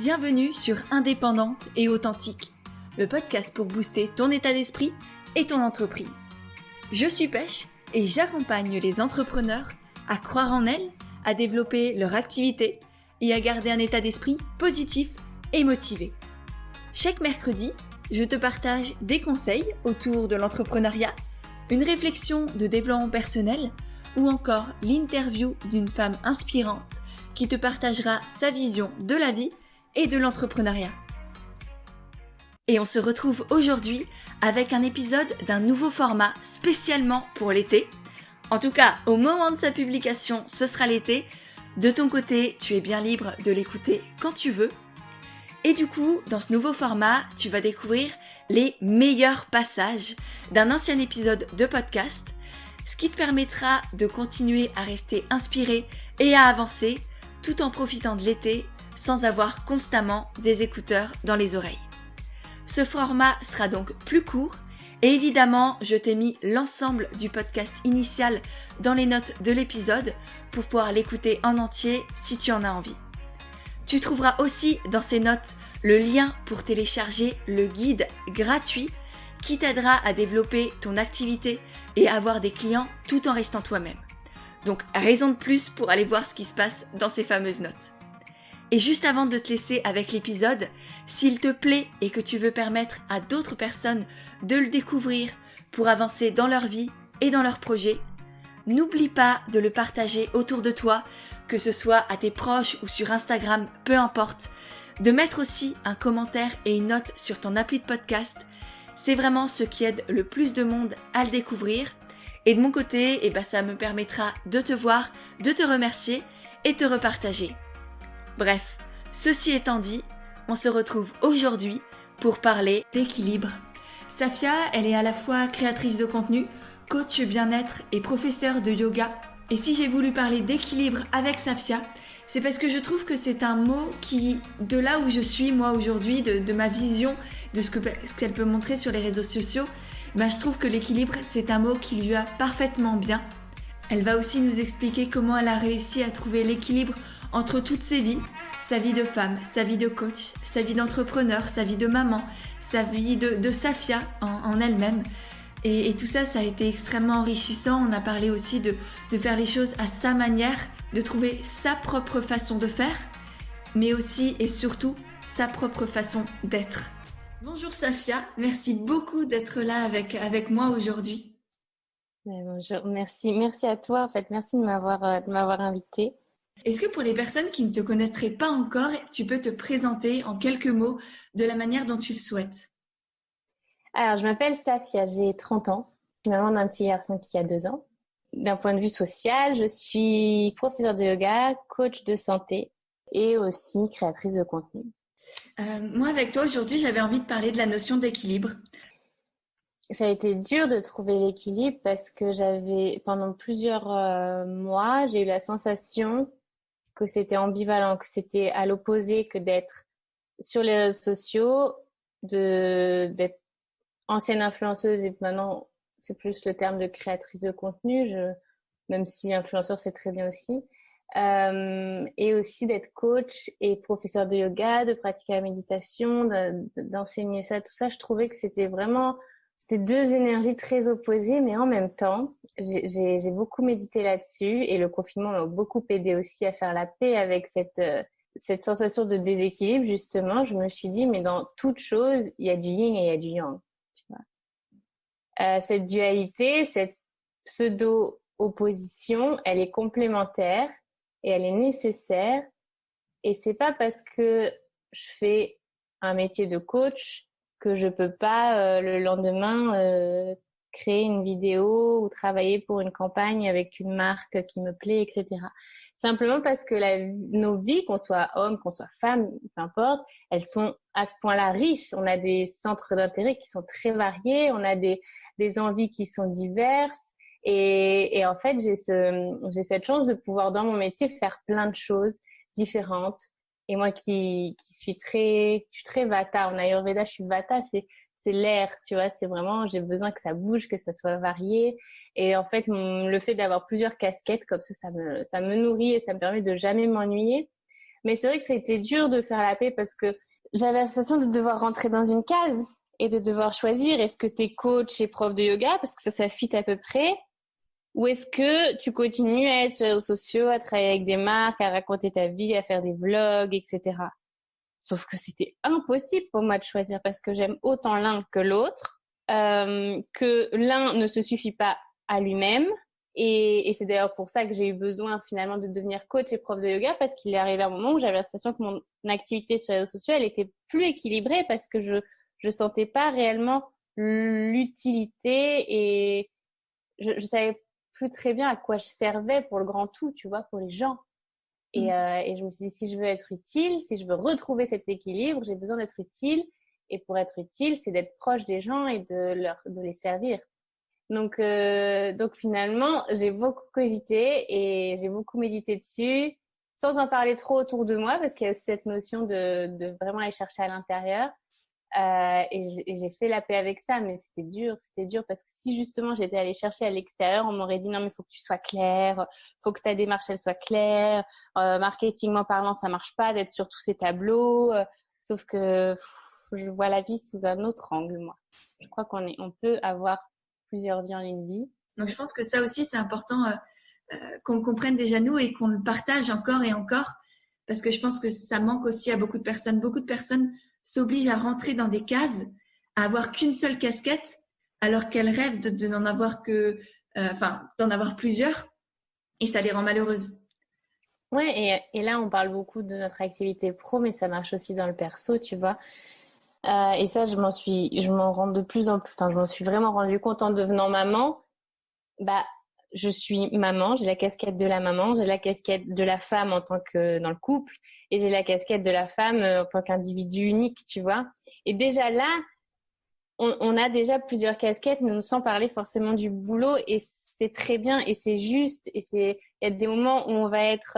Bienvenue sur Indépendante et Authentique, le podcast pour booster ton état d'esprit et ton entreprise. Je suis Pêche et j'accompagne les entrepreneurs à croire en elles, à développer leur activité et à garder un état d'esprit positif et motivé. Chaque mercredi, je te partage des conseils autour de l'entrepreneuriat, une réflexion de développement personnel ou encore l'interview d'une femme inspirante qui te partagera sa vision de la vie et de l'entrepreneuriat. Et on se retrouve aujourd'hui avec un épisode d'un nouveau format spécialement pour l'été. En tout cas, au moment de sa publication, ce sera l'été. De ton côté, tu es bien libre de l'écouter quand tu veux. Et du coup, dans ce nouveau format, tu vas découvrir les meilleurs passages d'un ancien épisode de podcast, ce qui te permettra de continuer à rester inspiré et à avancer tout en profitant de l'été sans avoir constamment des écouteurs dans les oreilles. Ce format sera donc plus court et évidemment, je t'ai mis l'ensemble du podcast initial dans les notes de l'épisode pour pouvoir l'écouter en entier si tu en as envie. Tu trouveras aussi dans ces notes le lien pour télécharger le guide gratuit qui t'aidera à développer ton activité et à avoir des clients tout en restant toi-même. Donc, raison de plus pour aller voir ce qui se passe dans ces fameuses notes. Et juste avant de te laisser avec l'épisode, s'il te plaît et que tu veux permettre à d'autres personnes de le découvrir pour avancer dans leur vie et dans leurs projets, n'oublie pas de le partager autour de toi, que ce soit à tes proches ou sur Instagram, peu importe. De mettre aussi un commentaire et une note sur ton appli de podcast, c'est vraiment ce qui aide le plus de monde à le découvrir. Et de mon côté, ça me permettra de te voir, de te remercier et te repartager. Bref, ceci étant dit, on se retrouve aujourd'hui pour parler d'équilibre. Safia, elle est à la fois créatrice de contenu, coach bien-être et professeure de yoga. Et si j'ai voulu parler d'équilibre avec Safia, c'est parce que je trouve que c'est un mot qui, de là où je suis moi aujourd'hui, de ma vision, de ce qu'elle peut montrer sur les réseaux sociaux, je trouve que l'équilibre, c'est un mot qui lui va parfaitement bien. Elle va aussi nous expliquer comment elle a réussi à trouver l'équilibre entre toutes ses vies, sa vie de femme, sa vie de coach, sa vie d'entrepreneur, sa vie de maman, sa vie de Safia en elle-même. Et tout ça, ça a été extrêmement enrichissant. On a parlé aussi de faire les choses à sa manière, de trouver sa propre façon de faire, mais aussi et surtout sa propre façon d'être. Bonjour Safia, merci beaucoup d'être là avec moi aujourd'hui. Bonjour, merci à toi en fait, merci de m'avoir invitée. Est-ce que pour les personnes qui ne te connaîtraient pas encore, tu peux te présenter en quelques mots de la manière dont tu le souhaites? Alors, je m'appelle Safia, j'ai 30 ans. Je suis maman d'un petit garçon qui a 2 ans. D'un point de vue social, je suis professeure de yoga, coach de santé et aussi créatrice de contenu. Moi, avec toi, aujourd'hui, j'avais envie de parler de la notion d'équilibre. Ça a été dur de trouver l'équilibre parce que pendant plusieurs mois, j'ai eu la sensation que c'était ambivalent, que c'était à l'opposé que d'être sur les réseaux sociaux, d'être ancienne influenceuse et maintenant c'est plus le terme de créatrice de contenu, même si influenceur c'est très bien aussi, et aussi d'être coach et professeur de yoga, de pratiquer la méditation, d'enseigner ça, tout ça. Je trouvais que c'était deux énergies très opposées, mais en même temps, j'ai beaucoup médité là-dessus et le confinement m'a beaucoup aidé aussi à faire la paix avec cette sensation de déséquilibre. Justement, je me suis dit, mais dans toute chose, il y a du yin et il y a du yang. Tu vois. Cette dualité, cette pseudo-opposition, elle est complémentaire et elle est nécessaire. Et c'est pas parce que je fais un métier de coach que je peux pas le lendemain créer une vidéo ou travailler pour une campagne avec une marque qui me plaît, etc. Simplement parce que nos vies, qu'on soit homme, qu'on soit femme, peu importe, elles sont à ce point-là riches. On a des centres d'intérêt qui sont très variés, on a des envies qui sont diverses. Et en fait, j'ai cette chance de pouvoir, dans mon métier, faire plein de choses différentes. Et moi je suis très vata. En Ayurveda, je suis vata, c'est l'air, tu vois, c'est vraiment, j'ai besoin que ça bouge, que ça soit varié. Et en fait, le fait d'avoir plusieurs casquettes comme ça me nourrit et ça me permet de jamais m'ennuyer. Mais c'est vrai que ça a été dur de faire la paix parce que j'avais la sensation de devoir rentrer dans une case et de devoir choisir est-ce que t'es coach et prof de yoga parce que ça fit à peu près, ou est-ce que tu continues à être sur les réseaux sociaux, à travailler avec des marques, à raconter ta vie, à faire des vlogs, etc. Sauf que c'était impossible pour moi de choisir parce que j'aime autant l'un que l'autre, que l'un ne se suffit pas à lui-même. Et c'est d'ailleurs pour ça que j'ai eu besoin finalement de devenir coach et prof de yoga parce qu'il est arrivé un moment où j'avais la sensation que mon activité sur les réseaux sociaux, elle était plus équilibrée parce que je sentais pas réellement l'utilité et je savais plus très bien à quoi je servais pour le grand tout, tu vois, pour les gens. Et je me suis dit, si je veux être utile, si je veux retrouver cet équilibre, j'ai besoin d'être utile. Et pour être utile, c'est d'être proche des gens et de les servir. Donc finalement, j'ai beaucoup cogité et j'ai beaucoup médité dessus, sans en parler trop autour de moi, parce qu'il y a cette notion de vraiment aller chercher à l'intérieur. Et j'ai fait la paix avec ça, mais c'était dur parce que si justement j'étais allée chercher à l'extérieur, on m'aurait dit non mais faut que tu sois claire, faut que ta démarche elle soit claire, marketingment parlant ça marche pas d'être sur tous ces tableaux, sauf que je vois la vie sous un autre angle moi. Je crois on peut avoir plusieurs vies en une vie. Donc je pense que ça aussi c'est important qu'on le comprenne déjà nous et qu'on le partage encore et encore parce que je pense que ça manque aussi à beaucoup de personnes. Beaucoup de personnes s'obligent à rentrer dans des cases, à avoir qu'une seule casquette, alors qu'elles rêvent de n'en avoir d'en avoir plusieurs, et ça les rend malheureuses. Ouais, et là on parle beaucoup de notre activité pro, mais ça marche aussi dans le perso, tu vois. Et ça, je m'en rends de plus en plus, enfin, je m'en suis vraiment rendu compte en devenant maman. Bah, je suis maman, j'ai la casquette de la maman, j'ai la casquette de la femme en tant que dans le couple, et j'ai la casquette de la femme en tant qu'individu unique, tu vois. Et déjà là, on a déjà plusieurs casquettes, mais sans parler forcément du boulot, et c'est très bien, et c'est juste, et il y a des moments où on va être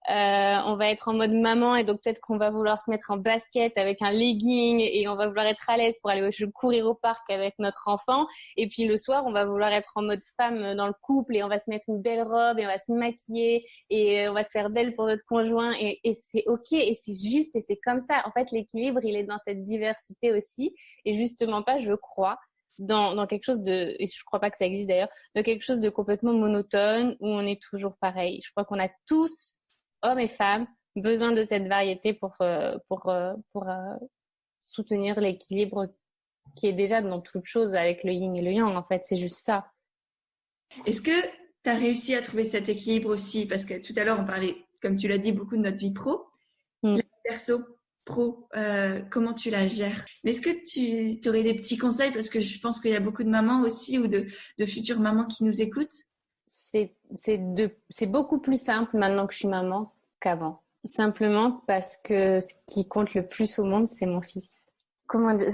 en mode maman et donc peut-être qu'on va vouloir se mettre en basket avec un legging et on va vouloir être à l'aise pour aller courir au parc avec notre enfant. Et puis le soir, on va vouloir être en mode femme dans le couple et on va se mettre une belle robe et on va se maquiller et on va se faire belle pour notre conjoint et c'est ok et c'est juste et c'est comme ça. En fait, l'équilibre, il est dans cette diversité aussi et justement pas, je crois, dans quelque chose et je crois pas que ça existe d'ailleurs, de quelque chose de complètement monotone où on est toujours pareil. Je crois qu'on a tous hommes et femmes, besoin de cette variété pour soutenir l'équilibre qui est déjà dans toute chose avec le yin et le yang. En fait, c'est juste ça. Est-ce que tu as réussi à trouver cet équilibre aussi? Parce que tout à l'heure, on parlait, comme tu l'as dit, beaucoup de notre vie pro. La vie perso, pro, comment tu la gères? Mais est-ce que tu aurais des petits conseils? Parce que je pense qu'il y a beaucoup de mamans aussi ou de futures mamans qui nous écoutent. C'est beaucoup plus simple maintenant que je suis maman qu'avant. Simplement parce que ce qui compte le plus au monde, c'est mon fils.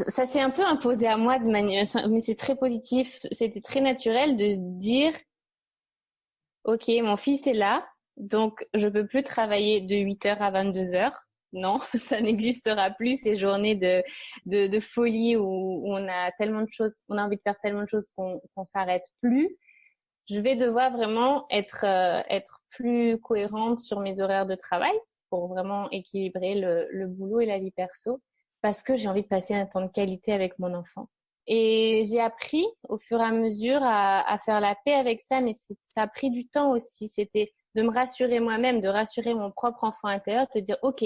Ça s'est un peu imposé à moi de manière, mais c'est très positif. C'était très naturel de se dire, ok, mon fils est là, donc je peux plus travailler de 8h à 22h. Non, ça n'existera plus ces journées de folie où on a tellement de choses, on a envie de faire tellement de choses qu'on s'arrête plus. Je vais devoir vraiment être plus cohérente sur mes horaires de travail pour vraiment équilibrer le boulot et la vie perso parce que j'ai envie de passer un temps de qualité avec mon enfant. Et j'ai appris au fur et à mesure à faire la paix avec ça, mais ça a pris du temps aussi. C'était de me rassurer moi-même, de rassurer mon propre enfant intérieur, de te dire, OK,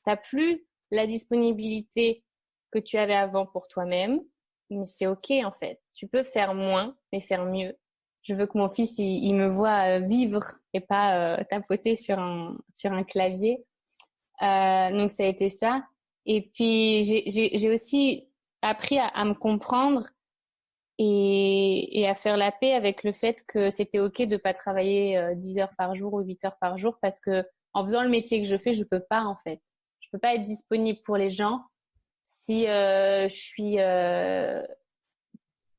t'as plus la disponibilité que tu avais avant pour toi-même, mais c'est OK en fait. Tu peux faire moins, mais faire mieux. Je veux que mon fils, il me voit vivre et pas tapoter sur un clavier. Donc, ça a été ça. Et puis, j'ai aussi appris à me comprendre et à faire la paix avec le fait que c'était OK de pas travailler 10 heures par jour ou 8 heures par jour parce que en faisant le métier que je fais, je peux pas, en fait. Je peux pas être disponible pour les gens si je suis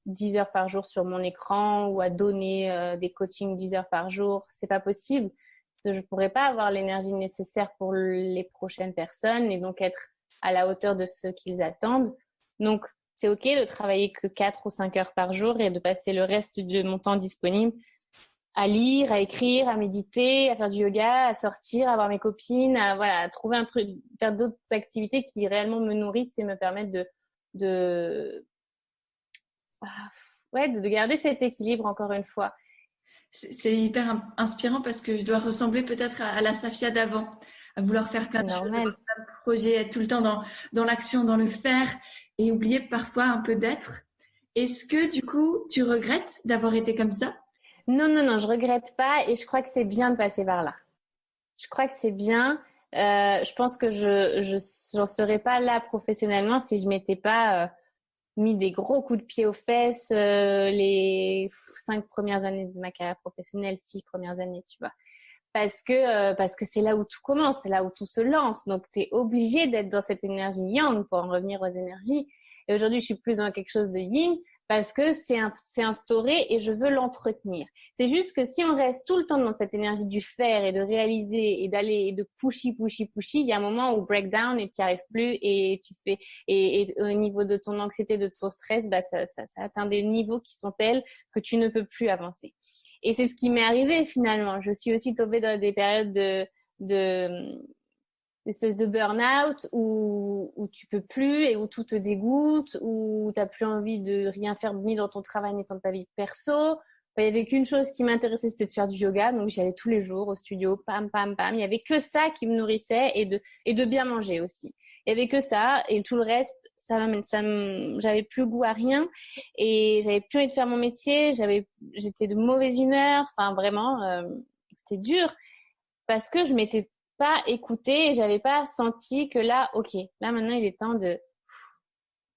10 heures par jour sur mon écran ou à donner des coachings 10 heures par jour. C'est pas possible. Parce que je pourrais pas avoir l'énergie nécessaire pour les prochaines personnes et donc être à la hauteur de ce qu'ils attendent. Donc, c'est OK de travailler que 4 ou 5 heures par jour et de passer le reste de mon temps disponible à lire, à écrire, à méditer, à faire du yoga, à sortir, à voir mes copines, à trouver un truc, faire d'autres activités qui réellement me nourrissent et me permettent de, de garder cet équilibre encore une fois. C'est hyper inspirant parce que je dois ressembler peut-être à la Safia d'avant, à vouloir faire plein de choses, avoir plein de projets, être tout le temps dans l'action, dans le faire et oublier parfois un peu d'être. Est-ce que du coup, tu regrettes d'avoir été comme ça? Non, je regrette pas et je crois que c'est bien de passer par là. Je crois que c'est bien. Je pense que j'en serais pas là professionnellement si je m'étais pas mis des gros coups de pied aux fesses les 5 premières années de ma carrière professionnelle, 6 premières années, tu vois. Parce que c'est là où tout commence, c'est là où tout se lance. Donc, tu es obligé d'être dans cette énergie yang pour en revenir aux énergies. Et aujourd'hui, je suis plus dans quelque chose de yin parce que c'est instauré et je veux l'entretenir. C'est juste que si on reste tout le temps dans cette énergie du faire et de réaliser et d'aller et de pushy, il y a un moment où breakdown et tu n'y arrives plus et tu fais et au niveau de ton anxiété, de ton stress, ça atteint des niveaux qui sont tels que tu ne peux plus avancer. Et c'est ce qui m'est arrivé finalement. Je suis aussi tombée dans des périodes d'espèce de burn-out où tu peux plus et où tout te dégoûte, où t'as plus envie de rien faire ni dans ton travail ni dans ta vie perso. Il y avait qu'une chose qui m'intéressait, c'était de faire du yoga. Donc j'y allais tous les jours au studio, pam, pam, pam. Il y avait que ça qui me nourrissait et de bien manger aussi. Il y avait que ça et tout le reste, j'avais plus goût à rien et j'avais plus envie de faire mon métier. J'étais de mauvaise humeur. Enfin vraiment, c'était dur parce que je m'étais pas écoutée et j'avais pas senti que là, ok, là maintenant il est temps de.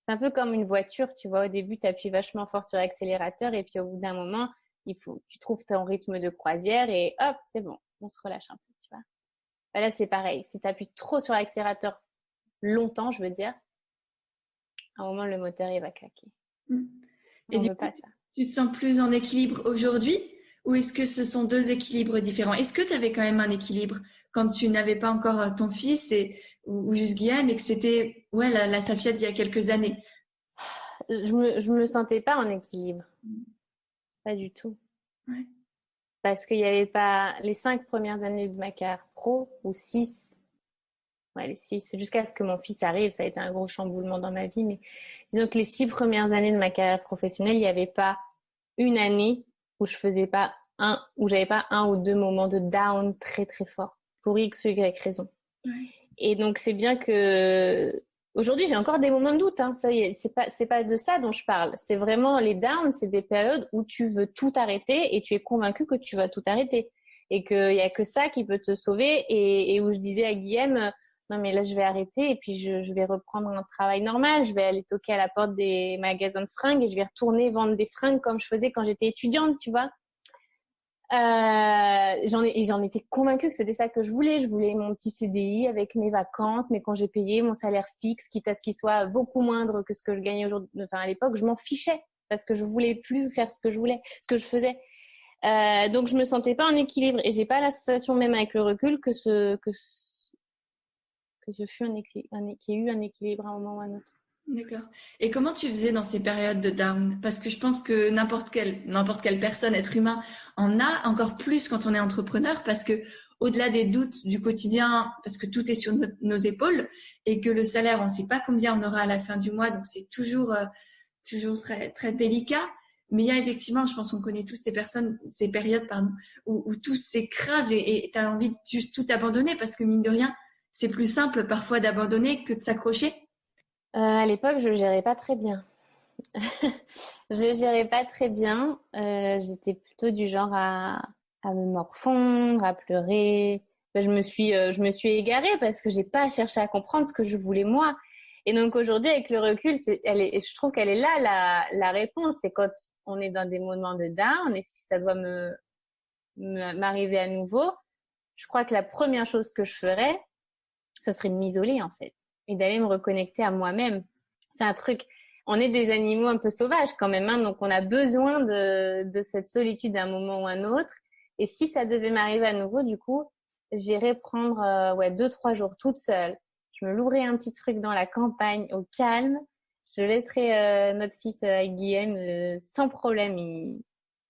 C'est un peu comme une voiture, tu vois. Au début, tu appuies vachement fort sur l'accélérateur et puis au bout d'un moment, tu trouves ton rythme de croisière et hop, c'est bon, on se relâche un peu, tu vois. Là, c'est pareil. Si tu appuies trop sur l'accélérateur longtemps, je veux dire, à un moment, le moteur, il va claquer. Et du coup, tu te sens plus en équilibre aujourd'hui ou est-ce que ce sont deux équilibres différents? Est-ce que tu avais quand même un équilibre quand tu n'avais pas encore ton fils ou juste Guillaume et que c'était la Safia d'il y a quelques années? Je me sentais pas en équilibre. Pas du tout. Ouais. Parce qu'il n'y avait pas les 5 premières années de ma carrière pro ou 6. Ouais, les 6. Jusqu'à ce que mon fils arrive, ça a été un gros chamboulement dans ma vie. Mais disons que les 6 premières années de ma carrière professionnelle, il n'y avait pas une année où j'avais pas un ou deux moments de down très très fort pour X ou Y raison. Ouais. Et donc c'est bien que aujourd'hui j'ai encore des moments de doute. Ça y est, c'est pas de ça dont je parle. C'est vraiment les downs, c'est des périodes où tu veux tout arrêter et tu es convaincu que tu vas tout arrêter et qu'il y a que ça qui peut te sauver et où je disais à Guillaume non mais là je vais arrêter et puis je vais reprendre un travail normal, je vais aller toquer à la porte des magasins de fringues et je vais retourner vendre des fringues comme je faisais quand j'étais étudiante, tu vois. J'en étais convaincue que c'était ça que je voulais. Je voulais mon petit CDI avec mes vacances, mes congés payés, mon salaire fixe, quitte à ce qu'il soit beaucoup moindre que ce que je gagnais aujourd'hui. Enfin, à l'époque, je m'en fichais parce que je voulais plus faire ce que je voulais, ce que je faisais. Donc, je me sentais pas en équilibre et j'ai pas la sensation, même avec le recul, que ce fut qu'il y ait eu un équilibre à un moment ou à un autre. D'accord. Et comment tu faisais dans ces périodes de down? Parce que je pense que n'importe quelle personne, être humain, en a encore plus quand on est entrepreneur parce que au-delà des doutes du quotidien, parce que tout est sur nos épaules et que le salaire, on ne sait pas combien on aura à la fin du mois, donc c'est toujours très, très délicat. Mais il y a effectivement, je pense qu'on connaît tous ces périodes, où tout s'écrase et tu as envie de juste tout abandonner parce que mine de rien, c'est plus simple parfois d'abandonner que de s'accrocher. À l'époque, je gérais pas très bien. Je gérais pas très bien. J'étais plutôt du genre à me morfondre, à pleurer. Je me suis égarée parce que j'ai pas cherché à comprendre ce que je voulais moi. Et donc aujourd'hui, avec le recul, je trouve qu'elle est là la réponse. C'est quand on est dans des moments de down et si ça doit m'arriver à nouveau, je crois que la première chose que je ferais, ça serait de m'isoler en fait et d'aller me reconnecter à moi-même. C'est un truc. On est des animaux un peu sauvages quand même, donc on a besoin de cette solitude à un moment ou à un autre. Et si ça devait m'arriver à nouveau, du coup, j'irais prendre 2-3 jours toute seule. Je me louerais un petit truc dans la campagne, au calme. Je laisserai notre fils Guillaume sans problème.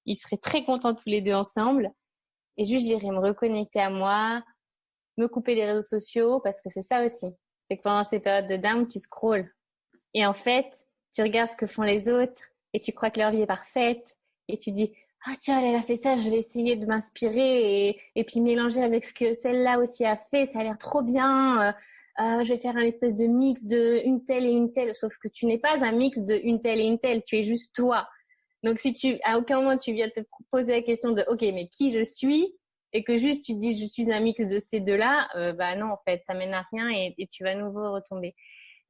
Ils seraient très contents tous les deux ensemble. Et juste, j'irais me reconnecter à moi, me couper des réseaux sociaux, parce que c'est ça aussi. C'est que pendant ces périodes de down, tu scrolles. Et en fait, tu regardes ce que font les autres et tu crois que leur vie est parfaite. Et tu dis, ah tiens, elle a fait ça, je vais essayer de m'inspirer et puis mélanger avec ce que celle-là aussi a fait. Ça a l'air trop bien. Je vais faire un espèce de mix de une telle et une telle. Sauf que tu n'es pas un mix de une telle et une telle. Tu es juste toi. Donc, si à aucun moment tu viens te poser la question de, OK, mais qui je suis? Et que juste tu te dis, je suis un mix de ces deux-là, bah non, en fait, ça mène à rien et tu vas à nouveau retomber.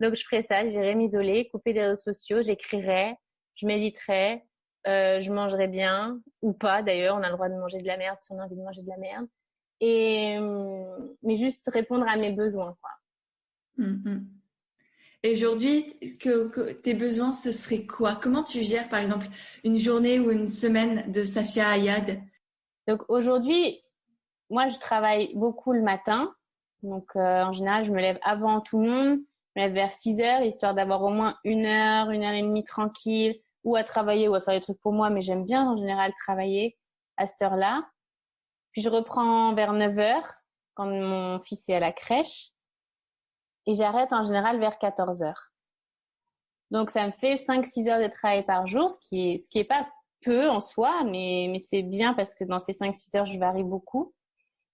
Donc, je ferais ça, j'irais m'isoler, couper des réseaux sociaux, j'écrirais, je méditerais, je mangerais bien, ou pas d'ailleurs, on a le droit de manger de la merde si on a envie de manger de la merde. Mais juste répondre à mes besoins, quoi. Mm-hmm. Et aujourd'hui, que tes besoins, ce serait quoi? Comment tu gères, par exemple, une journée ou une semaine de Safia Ayad? Donc aujourd'hui, moi, je travaille beaucoup le matin. Donc, en général, je me lève avant tout le monde. Je me lève vers 6 heures, histoire d'avoir au moins 1 heure, 1 heure et demie tranquille, ou à travailler ou à faire des trucs pour moi. Mais j'aime bien, en général, travailler à cette heure-là. Puis, je reprends vers 9 heures, quand mon fils est à la crèche. Et j'arrête en général vers 14 heures. Donc, ça me fait 5-6 heures de travail par jour, ce qui est pas peu en soi, mais c'est bien parce que dans ces 5-6 heures, je varie beaucoup.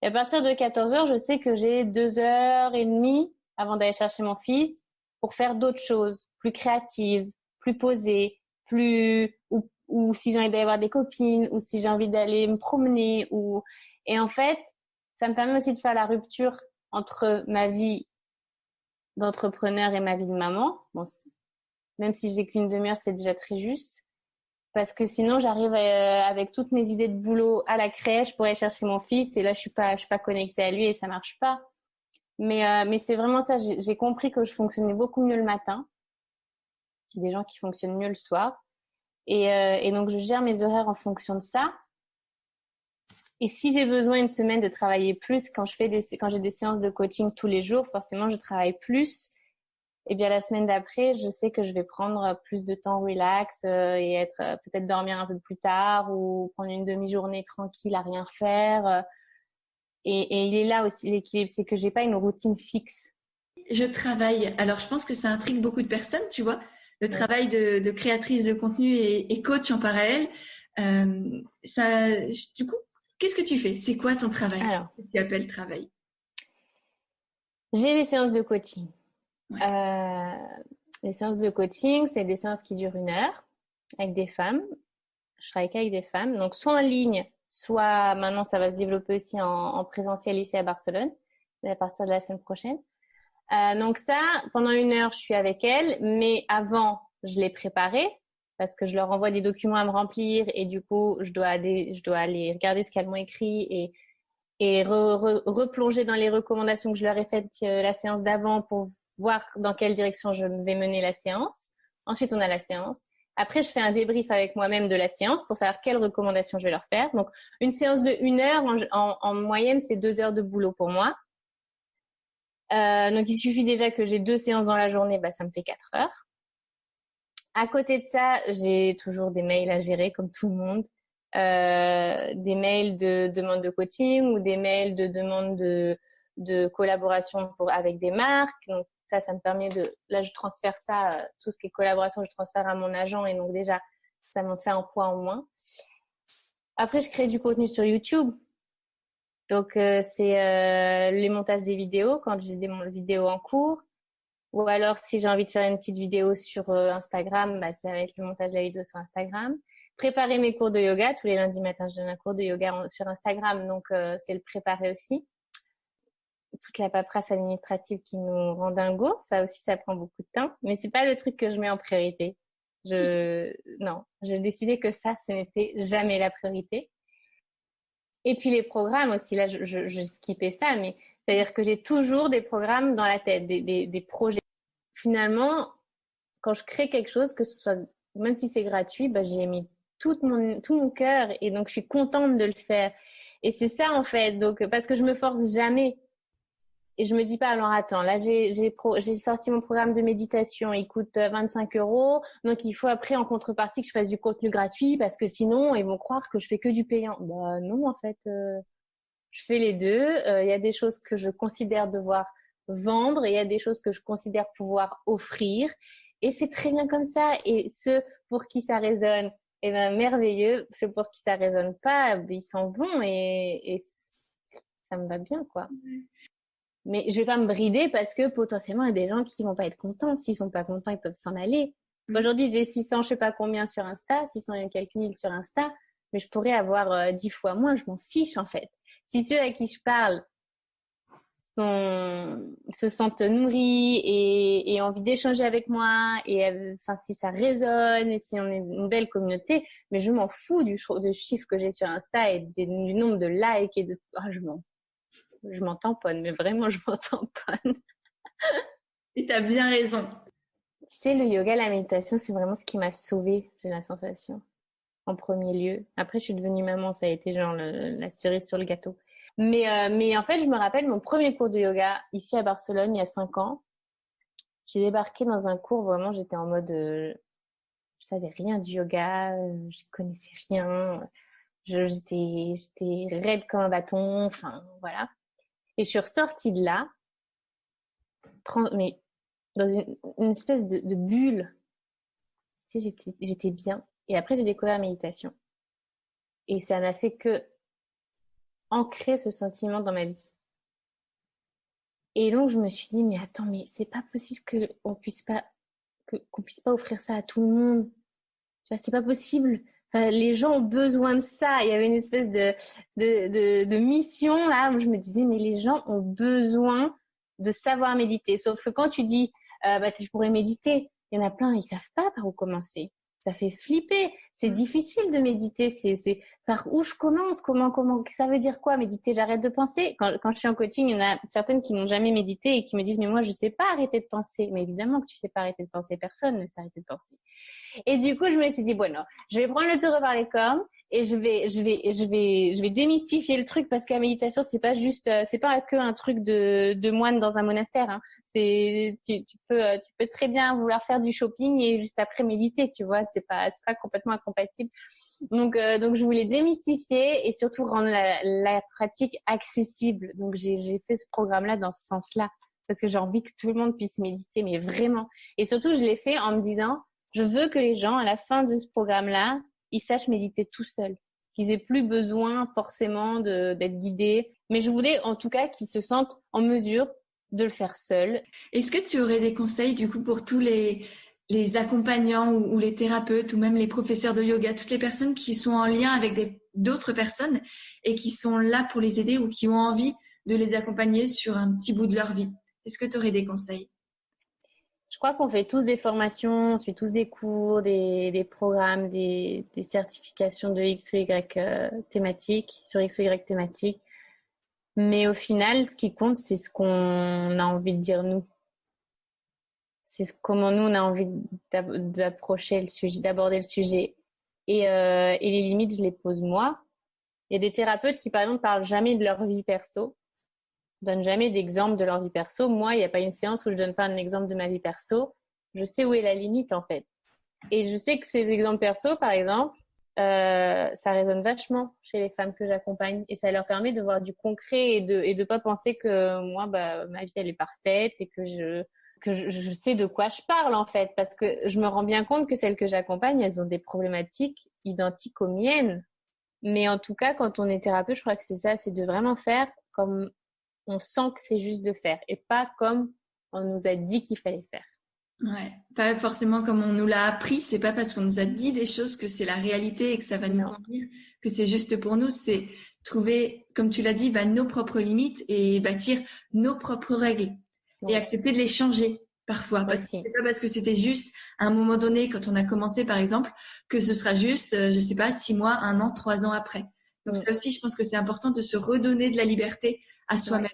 Et à partir de 14 heures, je sais que j'ai 2 heures et demie avant d'aller chercher mon fils pour faire d'autres choses, plus créatives, plus posées, ou si j'ai envie d'aller voir des copines, ou si j'ai envie d'aller me promener, et en fait, ça me permet aussi de faire la rupture entre ma vie d'entrepreneur et ma vie de maman. Bon, même si j'ai qu'une demi-heure, c'est déjà très juste. Parce que sinon, j'arrive avec toutes mes idées de boulot à la crèche pour aller chercher mon fils et là, je suis pas connectée à lui et ça marche pas. Mais c'est vraiment ça. J'ai compris que je fonctionnais beaucoup mieux le matin. Il y a des gens qui fonctionnent mieux le soir. Et donc, je gère mes horaires en fonction de ça. Et si j'ai besoin une semaine de travailler plus, quand j'ai des séances de coaching tous les jours, forcément, je travaille plus. Et bien la semaine d'après, je sais que je vais prendre plus de temps relax et peut-être dormir un peu plus tard ou prendre une demi-journée tranquille à rien faire. Et il est là aussi l'équilibre, c'est que j'ai pas une routine fixe. Je travaille. Alors, je pense que ça intrigue beaucoup de personnes, tu vois, le travail de créatrice de contenu et coach en parallèle. Du coup, qu'est-ce que tu fais? C'est quoi ton travail? Alors, que tu appelles travail? J'ai les séances de coaching. Ouais. Les séances de coaching, c'est des séances qui durent 1 heure avec des femmes. Je travaille qu'avec des femmes, donc soit en ligne, soit maintenant ça va se développer aussi en présentiel ici à Barcelone à partir de la semaine prochaine. Donc ça, pendant 1 heure, je suis avec elles, mais avant, je les préparais parce que je leur envoie des documents à me remplir et du coup, je dois aller regarder ce qu'elles m'ont écrit et replonger dans les recommandations que je leur ai faites la séance d'avant pour voir dans quelle direction je vais mener la séance. Ensuite, on a la séance. Après, je fais un débrief avec moi-même de la séance pour savoir quelles recommandations je vais leur faire. Donc, une séance de 1 heure, en moyenne, c'est 2 heures de boulot pour moi. Donc, il suffit déjà que j'ai 2 séances dans la journée, ça me fait 4 heures. À côté de ça, j'ai toujours des mails à gérer, comme tout le monde. Des mails de demande de coaching ou des mails de demande de collaboration avec des marques. Donc, ça me permet là, je transfère ça, tout ce qui est collaboration, je transfère à mon agent et donc déjà, ça m'en fait un poids en moins. Après, je crée du contenu sur YouTube. Donc, c'est les montages des vidéos quand j'ai des vidéos en cours. Ou alors, si j'ai envie de faire une petite vidéo sur Instagram, ça va être le montage de la vidéo sur Instagram. Préparer mes cours de yoga. Tous les lundis matins, je donne un cours de yoga sur Instagram. Donc, c'est le préparer aussi. Toute la paperasse administrative qui nous rend dingos, ça aussi, ça prend beaucoup de temps. Mais c'est pas le truc que je mets en priorité. Non, j'ai décidé que ça, ce n'était jamais la priorité. Et puis les programmes aussi, là, je skippais ça, mais c'est-à-dire que j'ai toujours des programmes dans la tête, des projets. Finalement, quand je crée quelque chose, que ce soit, même si c'est gratuit, j'ai mis tout mon cœur et donc je suis contente de le faire. Et c'est ça, en fait. Donc, parce que je me force jamais. Et je me dis pas, alors attends, là j'ai sorti mon programme de méditation, il coûte 25 €, donc il faut après en contrepartie que je fasse du contenu gratuit parce que sinon ils vont croire que je fais que du payant. Bah non, en fait, je fais les deux. Il y a des choses que je considère devoir vendre et il y a des choses que je considère pouvoir offrir. Et c'est très bien comme ça. Et ceux pour qui ça résonne, eh ben merveilleux. Ceux pour qui ça résonne pas, ils s'en vont et ça me va bien, quoi. Mais je vais pas me brider parce que potentiellement il y a des gens qui vont pas être contents. S'ils sont pas contents, ils peuvent s'en aller. Aujourd'hui, j'ai 600, je sais pas combien sur Insta, 600 et quelques mille sur Insta, mais je pourrais avoir 10 fois moins. Je m'en fiche en fait. Si ceux à qui je parle se sentent nourris et ont envie d'échanger avec moi, et enfin si ça résonne et si on est une belle communauté, mais je m'en fous du chiffre que j'ai sur Insta et du nombre de likes et de je m'en tamponne, mais vraiment je m'en tamponne. Et t'as bien raison. Tu sais, le yoga, la méditation, c'est vraiment ce qui m'a sauvée, j'ai la sensation, en premier lieu. Après, je suis devenue maman, ça a été genre la cerise sur le gâteau. Mais en fait, je me rappelle mon premier cours de yoga ici à Barcelone, il y a 5 ans. J'ai débarqué dans un cours, vraiment, j'étais en mode... je savais rien du yoga, je connaissais rien. J'étais raide comme un bâton, enfin, voilà. Et je suis ressortie de là, mais dans une espèce de bulle. Tu sais, j'étais bien. Et après, j'ai découvert la méditation. Et ça n'a fait que ancrer ce sentiment dans ma vie. Et donc, je me suis dit, mais attends, mais c'est pas possible qu'on puisse pas offrir ça à tout le monde. Tu vois, c'est pas possible. Enfin, les gens ont besoin de ça. Il y avait une espèce de mission là où je me disais, mais les gens ont besoin de savoir méditer. Sauf que quand tu dis, je pourrais méditer, il y en a plein, ils savent pas par où commencer. Ça fait flipper. C'est difficile de méditer. C'est par où je commence? Comment, ça veut dire quoi méditer? J'arrête de penser. Quand je suis en coaching, il y en a certaines qui n'ont jamais médité et qui me disent, mais moi, je sais pas arrêter de penser. Mais évidemment que tu sais pas arrêter de penser. Personne ne sait arrêter de penser. Et du coup, je me suis dit, bon, non, je vais prendre le taureau par les cornes et je vais démystifier le truc parce que la méditation, c'est pas que un truc de moine dans un monastère, hein. Tu peux très bien vouloir faire du shopping et juste après méditer, tu vois, c'est pas complètement incompatible. Donc je voulais démystifier et surtout rendre la pratique accessible. Donc j'ai fait ce programme-là dans ce sens-là parce que j'ai envie que tout le monde puisse méditer, mais vraiment. Et surtout, je l'ai fait en me disant, je veux que les gens, à la fin de ce programme-là, ils sachent méditer tout seuls, qu'ils aient plus besoin forcément d'être guidés. Mais je voulais en tout cas qu'ils se sentent en mesure de le faire seuls. Est-ce que tu aurais des conseils du coup pour tous les accompagnants ou les thérapeutes ou même les professeurs de yoga, toutes les personnes qui sont en lien avec d'autres personnes et qui sont là pour les aider ou qui ont envie de les accompagner sur un petit bout de leur vie? Est-ce que tu aurais des conseils? Je crois qu'on fait tous des formations, on suit tous des cours, des programmes, des certifications de X ou Y thématiques, sur X ou Y thématiques. Mais au final, ce qui compte, c'est ce qu'on a envie de dire nous. C'est comment nous, on a envie d'approcher le sujet, d'aborder le sujet. Et les limites, je les pose moi. Il y a des thérapeutes qui, par exemple, parlent jamais de leur vie perso, donnent jamais d'exemple de leur vie perso. Moi, il n'y a pas une séance où je donne pas un exemple de ma vie perso. Je sais où est la limite, en fait. Et je sais que ces exemples perso, par exemple, ça résonne vachement chez les femmes que j'accompagne et ça leur permet de voir du concret et de pas penser que moi, ma vie, elle est parfaite et que je sais de quoi je parle, en fait. Parce que je me rends bien compte que celles que j'accompagne, elles ont des problématiques identiques aux miennes. Mais en tout cas, quand on est thérapeute, je crois que c'est ça, c'est de vraiment faire comme on sent que c'est juste de faire et pas comme on nous a dit qu'il fallait faire. Ouais, pas forcément comme on nous l'a appris. C'est pas parce qu'on nous a dit des choses que c'est la réalité et que ça va nous convenir, que c'est juste pour nous. C'est trouver, comme tu l'as dit, nos propres limites et bâtir nos propres règles et accepter de les changer parfois. Parce que c'est pas parce que c'était juste à un moment donné, quand on a commencé par exemple, que ce sera juste, je sais pas, 6 mois, 1 an, 3 ans après. Donc ça aussi, je pense que c'est important de se redonner de la liberté à soi-même.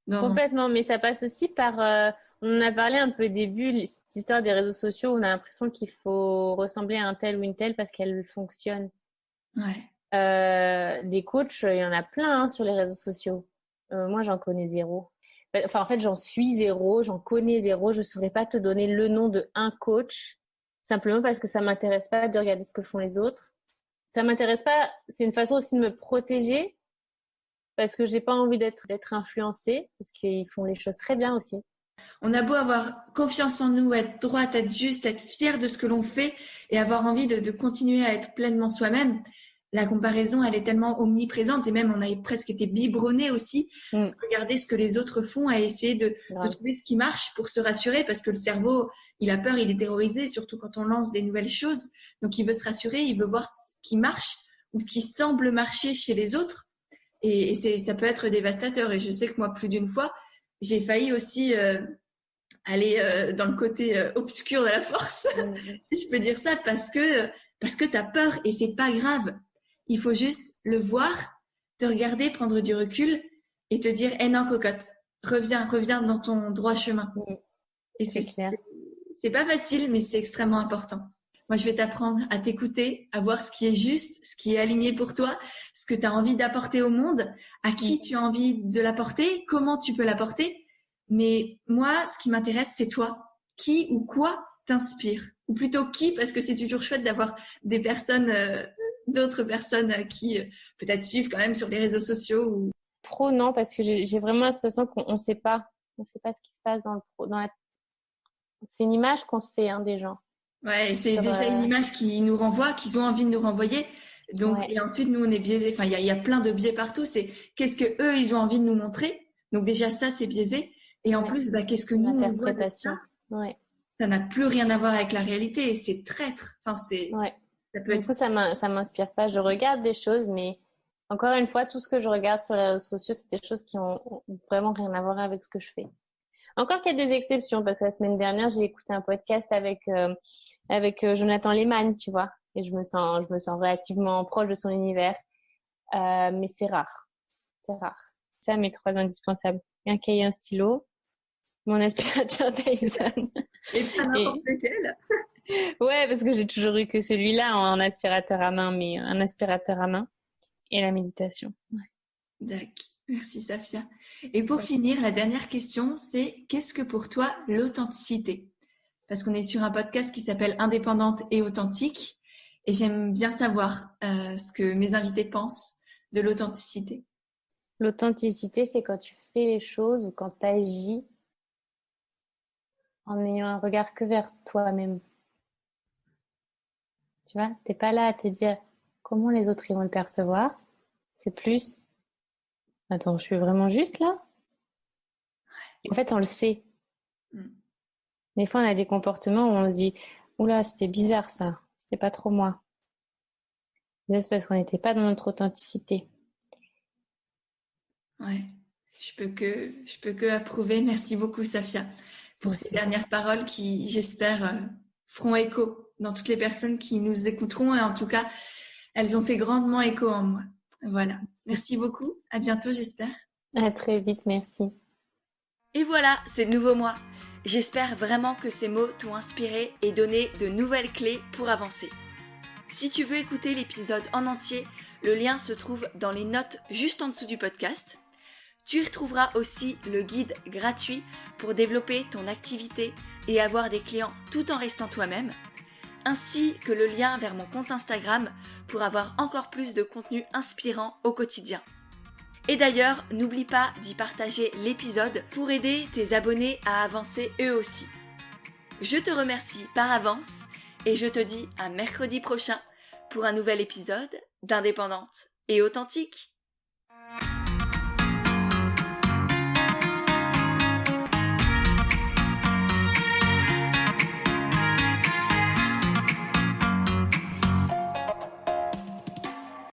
Complètement, mais ça passe aussi par... on en a parlé un peu au début, cette histoire des réseaux sociaux, on a l'impression qu'il faut ressembler à un tel ou une telle parce qu'elle fonctionne. Ouais. Des coachs, il y en a plein sur les réseaux sociaux. Moi, j'en connais zéro. Enfin, en fait, j'en suis zéro, j'en connais zéro. Je ne saurais pas te donner le nom de un coach, simplement parce que ça m'intéresse pas de regarder ce que font les autres. Ça m'intéresse pas. C'est une façon aussi de me protéger, parce que j'ai pas envie d'être influencée, parce qu'ils font les choses très bien aussi. On a beau avoir confiance en nous, être droite, être juste, être fier de ce que l'on fait et avoir envie de continuer à être pleinement soi-même. La comparaison, elle est tellement omniprésente et même on a presque été biberonné aussi. Regarder ce que les autres font et essayer de trouver ce qui marche pour se rassurer parce que le cerveau, il a peur, il est terrorisé, surtout quand on lance des nouvelles choses. Donc, il veut se rassurer, il veut voir ce qui marche ou ce qui semble marcher chez les autres. Et ça peut être dévastateur. Et je sais que moi, plus d'une fois, j'ai failli aussi aller dans le côté obscur de la force, si je peux dire ça, parce que tu as peur et c'est pas grave. Il faut juste le voir, te regarder, prendre du recul et te dire non, cocotte, reviens dans ton droit chemin. Et c'est clair. C'est pas facile, mais c'est extrêmement important. Moi, je vais t'apprendre à t'écouter, à voir ce qui est juste, ce qui est aligné pour toi, ce que tu as envie d'apporter au monde, à qui tu as envie de l'apporter, comment tu peux l'apporter. Mais moi, ce qui m'intéresse, c'est toi. Qui ou quoi t'inspire? Ou plutôt qui, parce que c'est toujours chouette d'avoir des personnes, d'autres personnes qui peut-être suivent quand même sur les réseaux sociaux. Ou... Pro, non, parce que j'ai vraiment la sensation qu'on ne sait pas. On ne sait pas ce qui se passe dans le pro. C'est une image qu'on se fait des gens. Ouais, et c'est déjà une image qui nous renvoie, qu'ils ont envie de nous renvoyer. Donc, et ensuite, nous, on est biaisés. Enfin, il y a plein de biais partout. C'est qu'est-ce que eux, ils ont envie de nous montrer. Donc, déjà, ça, c'est biaisé. Et en plus, qu'est-ce que nous, on voit de ça. Ça n'a plus rien à voir avec la réalité. Et c'est traître. Enfin, ça peut être... Du coup, ça m'inspire pas. Je regarde des choses, mais encore une fois, tout ce que je regarde sur les réseaux sociaux, c'est des choses qui ont vraiment rien à voir avec ce que je fais. Encore qu'il y a des exceptions, parce que la semaine dernière, j'ai écouté un podcast avec Jonathan Lehmann, tu vois, et je me sens relativement proche de son univers, mais c'est rare. Ça, mes 3 indispensables. Un cahier, un stylo, mon aspirateur Dyson. Et pas n'importe lequel. Ouais, parce que j'ai toujours eu que celui-là en aspirateur à main, mais un aspirateur à main et la méditation. Ouais. D'accord. Merci Safia. Et pour finir, la dernière question, c'est qu'est-ce que pour toi l'authenticité? Parce qu'on est sur un podcast qui s'appelle Indépendante et authentique et j'aime bien savoir ce que mes invités pensent de l'authenticité. L'authenticité, c'est quand tu fais les choses ou quand tu agis en ayant un regard que vers toi-même. Tu vois, t'es pas là à te dire comment les autres ils vont le percevoir. C'est plus attends, je suis vraiment juste là? En fait, on le sait. Des fois, on a des comportements où on se dit oula, c'était bizarre ça, c'était pas trop moi. Mais c'est parce qu'on n'était pas dans notre authenticité. Ouais, je peux que approuver. Merci beaucoup, Safia, pour ces dernières paroles qui, j'espère, feront écho dans toutes les personnes qui nous écouteront et en tout cas, elles ont fait grandement écho en moi. Voilà. Merci beaucoup. À bientôt, j'espère. À très vite, merci. Et voilà, c'est de nouveau moi. J'espère vraiment que ces mots t'ont inspiré et donné de nouvelles clés pour avancer. Si tu veux écouter l'épisode en entier, le lien se trouve dans les notes juste en dessous du podcast. Tu y retrouveras aussi le guide gratuit pour développer ton activité et avoir des clients tout en restant toi-même, ainsi que le lien vers mon compte Instagram pour avoir encore plus de contenu inspirant au quotidien. Et d'ailleurs, n'oublie pas d'y partager l'épisode pour aider tes abonnés à avancer eux aussi. Je te remercie par avance et je te dis à mercredi prochain pour un nouvel épisode d'Indépendante et authentique.